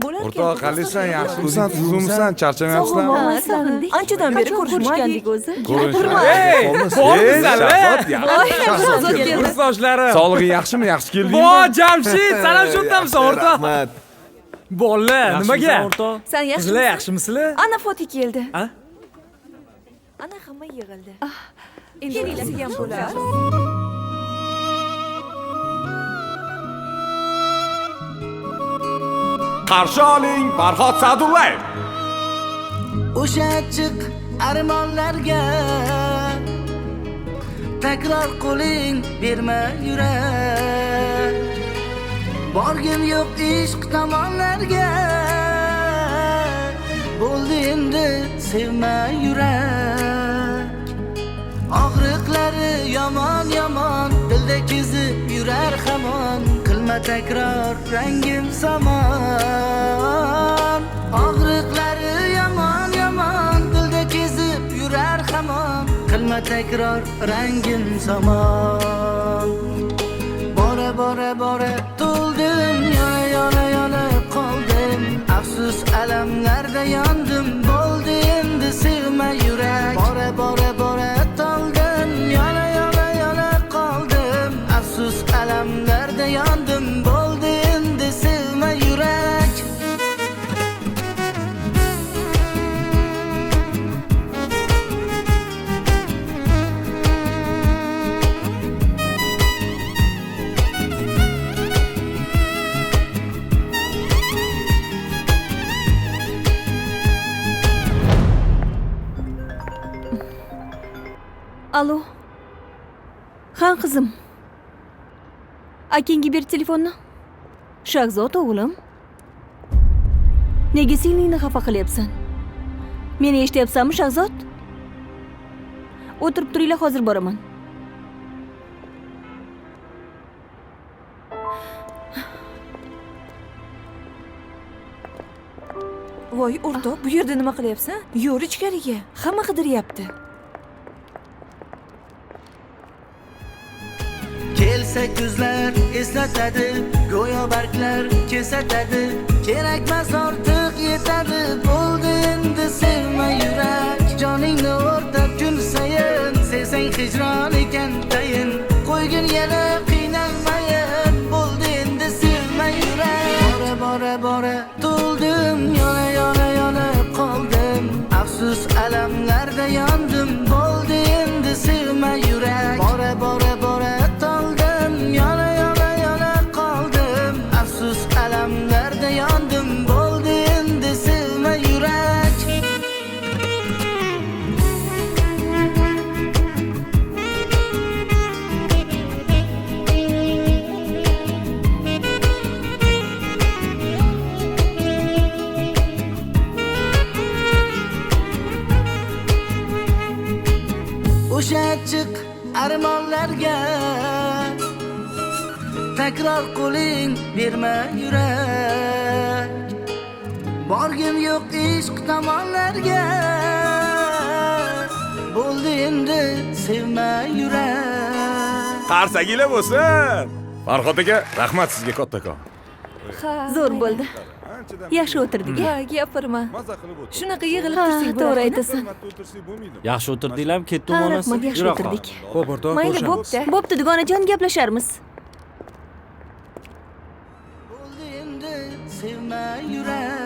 O'rtoq, qalaysan? Yaxshimisan, tuzukmisan? Charchamayapsizlar? Sog'indik. Anchadan beri ko'rishmagandik o'zi. Hey, Shahzod, Shahzod keldi. Kursdoshlarim. Sog'lig'ing yaxshimi? Yaxshi keldingmi? Vo, Jamshid, salom sho'rtamsan o'rtoq. Rahmat. Bolalar, nimaga? Sen Sizlar yaxshimisan? yaxshimisizlar? Ana Foti keldi. Ha? Ana hamma yig'ildi. Endi kelasigan bo'lar. Qarshi oling, Farhod Sa'dullayev. O'sha achchiq armonlarga takror qo'ling berma yurak. Borgim yo'q ishq tomonlarga, bo'ldi endi sevma yurak. Og'riqlari yomon yomon dilda kezib yurar hamon. Qilma takror rangim samon. Og'riqlari yomon yomon dilda kezib yurar hamon. Qilma takror rangim samon. Bora bora bora to'ldim, yana yana yana qoldim. Afsus alamlarda yondim, bo'ldi endi sevma yurak. Bora bora bora to'ldim, yana yana yana qoldim. Afsus alamlarda yondim, bo'ldi endi sevma yurak. Alo. Ha qizim. Akangga ber telefonni. Shahzod o'g'lim. Nega singlingni xafa qilyapsan? Meni eshityapsanmi, Shahzod? O'tirib turinglar, hozir boraman. Voy o'rtoq, bu yerda nima qilyapsan? Yur ichkariga. Hamma qidiryapti. Kelsa kuzlar eslatadi, go'yo barglar kesatadi. Kerakmas ortiq yetadi, bo'ldi endi sevma yurak. Joningni o'rtab kun sayin, sevsang hijron ekan tayin. Qo'ygin yana qiynalmayin, bo'ldi endi sevma yurak. Bora bora bora to'ldim, yana yana yana qoldim. Afsus alamlarda yondim, bo'ldi endi sevma yurak. Bora bora bora to'ldim, yana yana yana qoldim. Afsus alamlarda yondim, bo'ldi endi sevma yurak. O'sha achchiq armonlarga takror qo'ling berma yurak. Borgim yo'q ishq tomonlarga, bo'ldi endi sevma yurak. Qarsaginglar bo'lsin. Farhod aka, rahmat sizga kattakon. Zo'r bo'ldi. Yaxshi o'tirdik. Ha, gapirma. Shunaqa yig'ilib tursak, to'g'ri aytasan. Yaxshi o'tirdinglarmi? Ketdi Ha, onasi. rahmat, yaxshi o'tirdik. Xo'p, o'rtoq, Mayli, bo'pti. Bo'pti, dugonajon, gaplasharmiz. Bo'ldi endi sevma yurak.